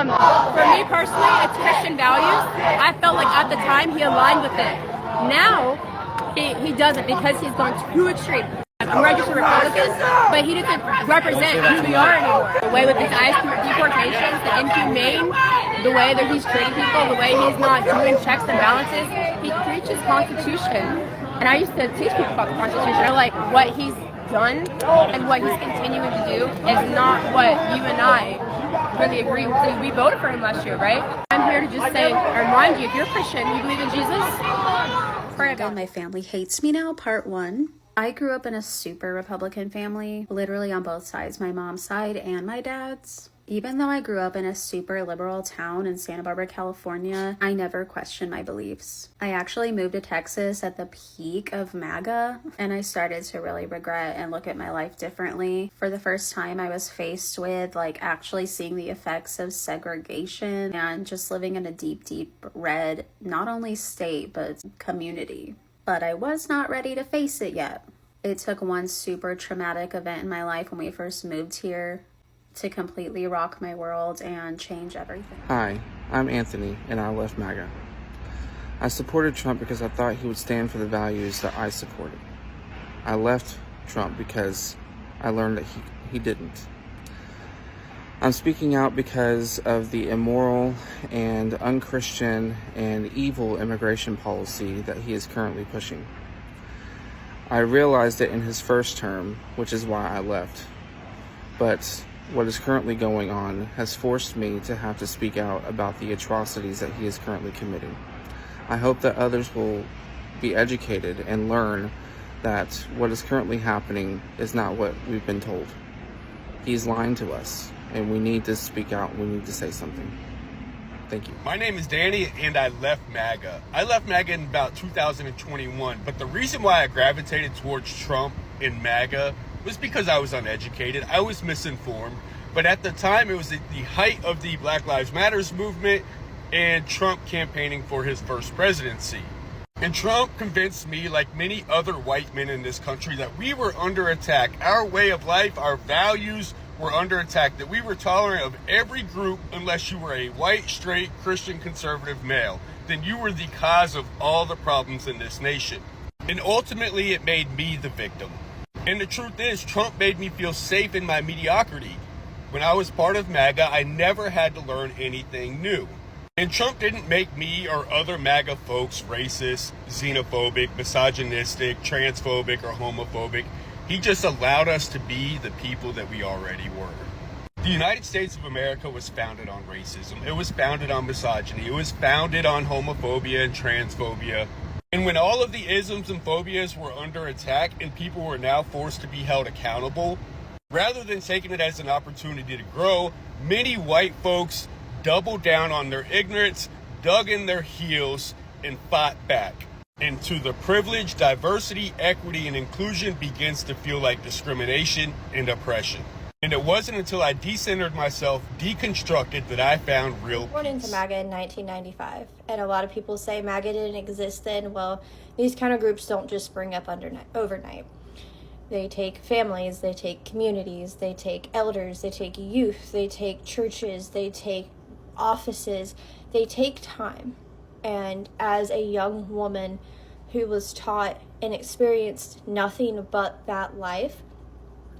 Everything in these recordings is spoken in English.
For me personally, it's Christian values. I felt like at the time he aligned with it. Now, he doesn't because he's gone too extreme. I'm registered Republican, but he doesn't represent who we are anymore. The way with these ICE deportations, the inhumane, the way that he's treating people, the way he's not doing checks and balances, he preaches Constitution. And I used to teach people about the Constitution. I like what he's done and what he's continuing to do is not what you and I really agree with. We voted for him last year, right? I'm here to just say, remind you, if you're a Christian, you believe in Jesus, pray about it. My family hates me now, part 1. I grew up in a super Republican family, literally on both sides, my mom's side and my dad's. Even though I grew up in a super liberal town in Santa Barbara, California, I never questioned my beliefs. I actually moved to Texas at the peak of MAGA, and I started to really regret and look at my life differently. For the first time, I was faced with actually seeing the effects of segregation and just living in a deep, deep red, not only state, but community. But I was not ready to face it yet. It took one super traumatic event in my life when we first moved here to completely rock my world and change everything. Hi, I'm Anthony, and I left MAGA. I supported Trump because I thought he would stand for the values that I supported. I left Trump because I learned that he didn't. I'm speaking out because of the immoral and unchristian and evil immigration policy that he is currently pushing. I realized it in his first term, which is why I left. But what is currently going on has forced me to have to speak out about the atrocities that he is currently committing. I hope that others will be educated and learn that what is currently happening is not what we've been told. He's lying to us, and we need to speak out. We need to say something. Thank you. My name is Danny, and I left MAGA. I left MAGA in about 2021, but the reason why I gravitated towards Trump and MAGA was because I was uneducated. I was misinformed. But at the time, it was the height of the Black Lives Matters movement and Trump campaigning for his first presidency. And Trump convinced me, like many other white men in this country, that we were under attack. Our way of life, our values were under attack, that we were tolerant of every group unless you were a white, straight, Christian, conservative male. Then you were the cause of all the problems in this nation. And ultimately, it made me the victim. And the truth is, Trump made me feel safe in my mediocrity. When I was part of MAGA, I never had to learn anything new. And Trump didn't make me or other MAGA folks racist, xenophobic, misogynistic, transphobic, or homophobic. He just allowed us to be the people that we already were. The United States of America was founded on racism. It was founded on misogyny. It was founded on homophobia and transphobia. And when all of the isms and phobias were under attack and people were now forced to be held accountable, rather than taking it as an opportunity to grow, many white folks doubled down on their ignorance, dug in their heels, and fought back. And to the privilege, diversity, equity, and inclusion begins to feel like discrimination and oppression. And it wasn't until I decentered myself, deconstructed, that I found real peace. Born into MAGA in 1995, and a lot of people say MAGA didn't exist then. Well, these kind of groups don't just spring up overnight. They take families, they take communities, they take elders, they take youth, they take churches, they take offices, they take time. And as a young woman who was taught and experienced nothing but that life,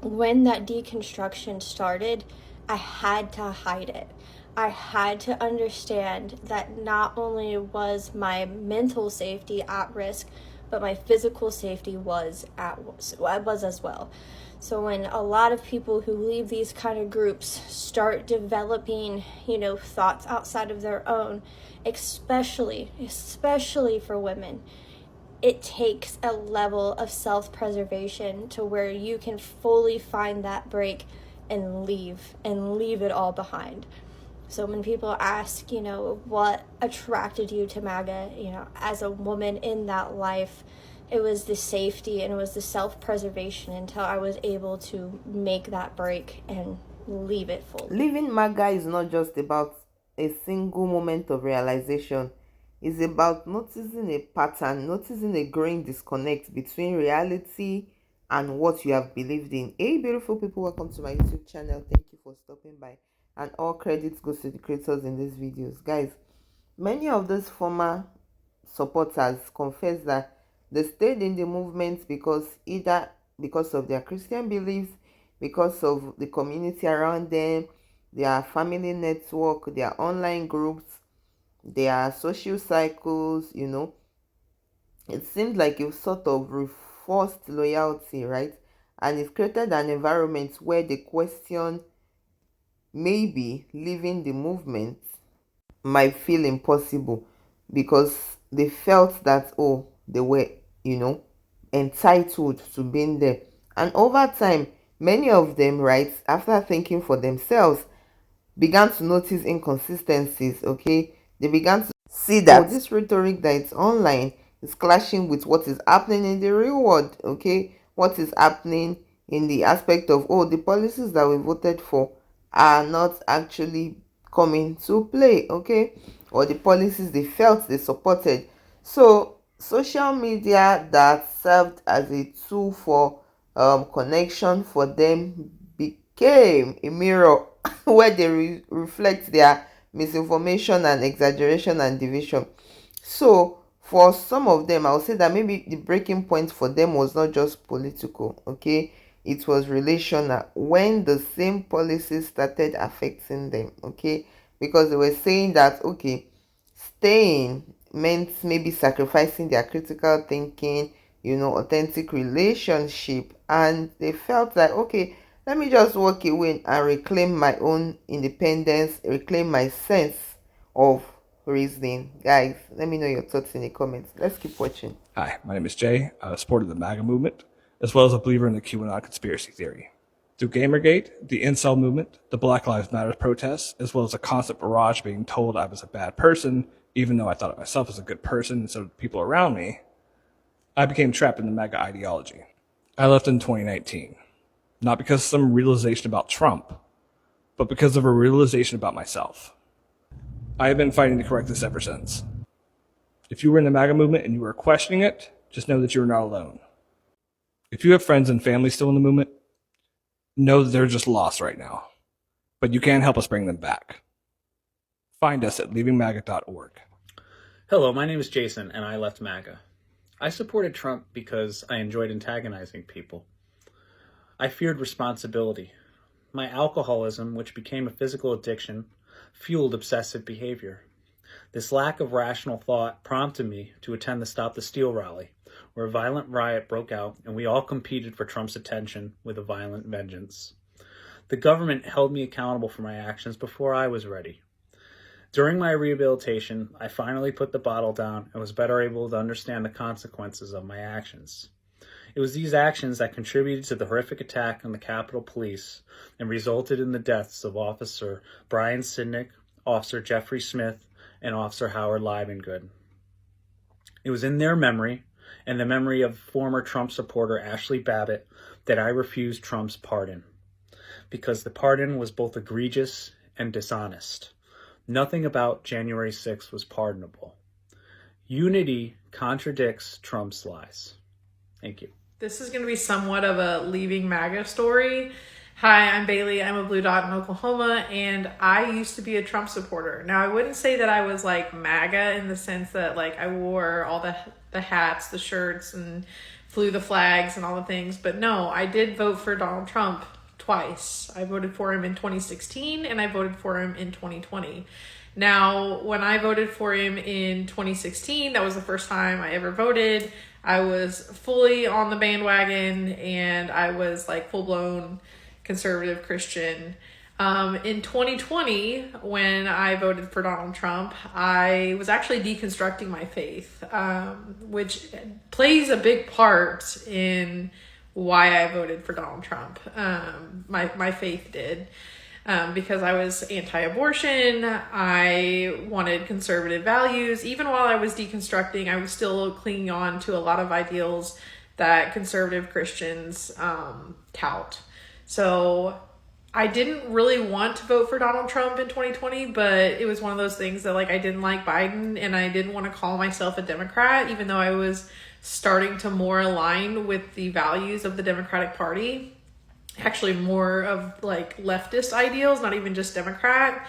when that deconstruction started, I had to hide it. I had to understand that not only was my mental safety at risk, but my physical safety was as well. So when a lot of people who leave these kind of groups start developing, thoughts outside of their own, especially for women, it takes a level of self-preservation to where you can fully find that break and leave it all behind. So when people ask, what attracted you to MAGA, as a woman in that life, it was the safety and it was the self-preservation until I was able to make that break and leave it fully. Leaving MAGA is not just about a single moment of realization. It's about noticing a pattern, noticing a growing disconnect between reality and what you have believed in. Hey, beautiful people, welcome to my YouTube channel. Thank you for stopping by. and all credit goes to the creators in these videos. Guys, many of those former supporters confess that they stayed in the movement because either because of their Christian beliefs, because of the community around them, their family network, their online groups, their social cycles, it seemed like a sort of reinforced loyalty, right? And it created an environment where they question maybe leaving the movement might feel impossible because they felt that, oh, they were, entitled to being there. And over time, many of them, right, after thinking for themselves, began to notice inconsistencies. Okay, they began to see that, oh, this rhetoric that is online is clashing with what is happening in the real world. Okay, what is happening in the aspect of, oh, the policies that we voted for are not actually coming to play. Okay, or the policies they felt they supported. So social media that served as a tool for connection for them became a mirror where they reflect their misinformation and exaggeration and division. So for some of them, I would say that maybe the breaking point for them was not just political. Okay, it was relational when the same policies started affecting them. Okay, because they were saying that, okay, staying meant maybe sacrificing their critical thinking, authentic relationship, and they felt like, okay, let me just walk away and reclaim my own independence, reclaim my sense of reasoning. Guys, let me know your thoughts in the comments. Let's keep watching. Hi, my name is Jay. I'm a supporter of the MAGA movement, as well as a believer in the QAnon conspiracy theory. Through Gamergate, the Incel movement, the Black Lives Matter protests, as well as a constant barrage being told I was a bad person, even though I thought of myself as a good person and so did people around me, I became trapped in the MAGA ideology. I left in 2019, not because of some realization about Trump, but because of a realization about myself. I have been fighting to correct this ever since. If you were in the MAGA movement and you were questioning it, just know that you are not alone. If you have friends and family still in the movement, know that they're just lost right now, but you can help us bring them back. Find us at leavingmaga.org. Hello, my name is Jason, and I left MAGA. I supported Trump because I enjoyed antagonizing people. I feared responsibility. My alcoholism, which became a physical addiction, fueled obsessive behavior. This lack of rational thought prompted me to attend the Stop the Steal rally, where a violent riot broke out and we all competed for Trump's attention with a violent vengeance. The government held me accountable for my actions before I was ready. During my rehabilitation, I finally put the bottle down and was better able to understand the consequences of my actions. It was these actions that contributed to the horrific attack on the Capitol Police and resulted in the deaths of Officer Brian Sidnick, Officer Jeffrey Smith, and Officer Howard Liebengood. It was in their memory and the memory of former Trump supporter Ashley Babbitt that I refused Trump's pardon, because the pardon was both egregious and dishonest. Nothing about January 6th was pardonable. Unity contradicts Trump's lies. Thank you. This is going to be somewhat of a leaving MAGA story. Hi, I'm Bailey. I'm a Blue Dot in Oklahoma, and I used to be a Trump supporter. Now, I wouldn't say that I was like MAGA in the sense that like I wore all the hats, the shirts, and flew the flags and all the things. But no, I did vote for Donald Trump twice. I voted for him in 2016, and I voted for him in 2020. Now, when I voted for him in 2016, that was the first time I ever voted. I was fully on the bandwagon, and I was like full-blown conservative Christian. In 2020, when I voted for Donald Trump, I was actually deconstructing my faith, which plays a big part in why I voted for Donald Trump. My faith did. Because I was anti-abortion, I wanted conservative values. Even while I was deconstructing, I was still clinging on to a lot of ideals that conservative Christians tout. So I didn't really want to vote for Donald Trump in 2020, but it was one of those things that like I didn't like Biden, and I didn't want to call myself a Democrat, even though I was starting to more align with the values of the Democratic Party. actually more of like leftist ideals, not even just Democrat.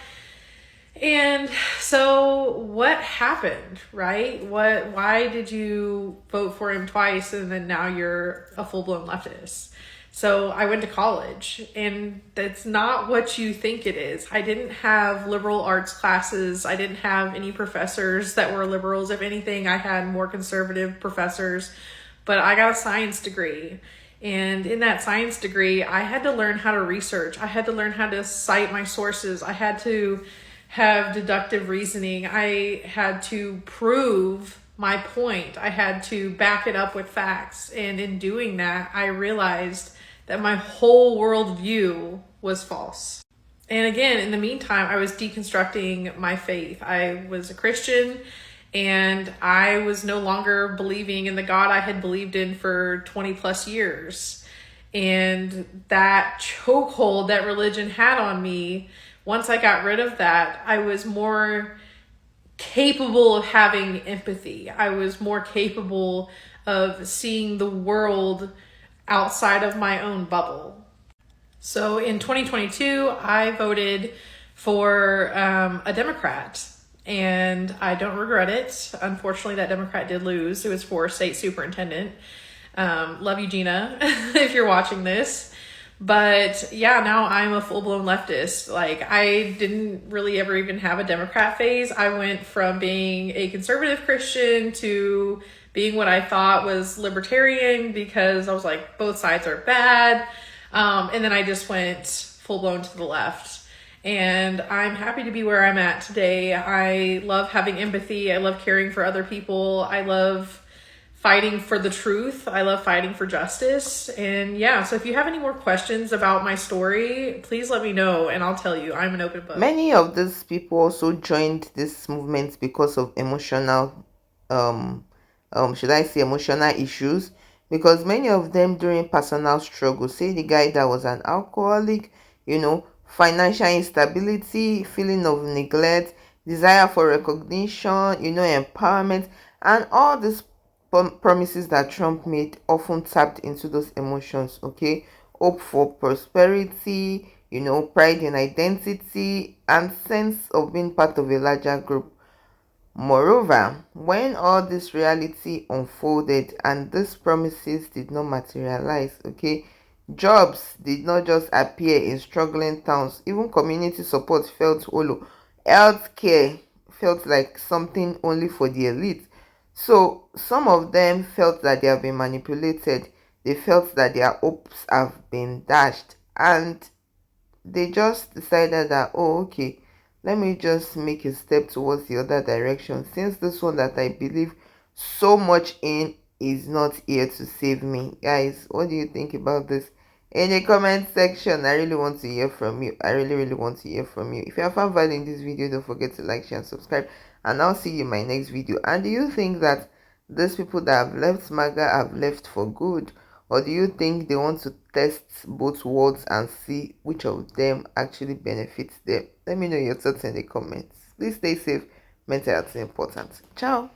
And so what happened, right? Why did you vote for him twice and then now you're a full-blown leftist? So I went to college, and that's not what you think it is. I didn't have liberal arts classes. I didn't have any professors that were liberals. If anything, I had more conservative professors, but I got a science degree. And in that science degree, I had to learn how to research. I had to learn how to cite my sources. I had to have deductive reasoning. I had to prove my point. I had to back it up with facts. And in doing that, I realized that my whole worldview was false. And again, in the meantime, I was deconstructing my faith. I was a Christian, and I was no longer believing in the God I had believed in for 20 plus years. And that chokehold that religion had on me, once I got rid of that, I was more capable of having empathy. I was more capable of seeing the world outside of my own bubble. So in 2022, I voted for a Democrat, and I don't regret it. Unfortunately, that Democrat did lose. It was for state superintendent. Love you, Gina, if you're watching this. But yeah, now I'm a full-blown leftist. Like, I didn't really ever even have a Democrat phase. I went from being a conservative Christian to being what I thought was libertarian, because I was like, both sides are bad. And then I just went full-blown to the left. And I'm happy to be where I'm at today. I love having empathy. I love caring for other people. I love fighting for the truth. I love fighting for justice. And yeah, so if you have any more questions about my story, please let me know and I'll tell you. I'm an open book. Many of these people also joined this movement because of emotional should I say emotional issues, because many of them during personal struggle, say the guy that was an alcoholic, financial instability, feeling of neglect, desire for recognition, empowerment, and all these promises that Trump made often tapped into those emotions. Okay, hope for prosperity, pride in identity, and sense of being part of a larger group. Moreover, when all this reality unfolded and these promises did not materialize, okay, jobs did not just appear in struggling towns, even community support felt hollow, healthcare felt like something only for the elite. So some of them felt that they have been manipulated, they felt that their hopes have been dashed, and they just decided that, oh, okay, let me just make a step towards the other direction, since this one that I believe so much in is not here to save me. Guys, what do you think about this? In the comment section, I really want to hear from you. I really want to hear from you. If you have found value in this video, don't forget to like, share, and subscribe, and I'll see you in my next video. And do you think that these people that have left MAGA have left for good, or do you think they want to test both worlds and see which of them actually benefits them? Let me know your thoughts in the comments. Please stay safe. Mental health is important. Ciao.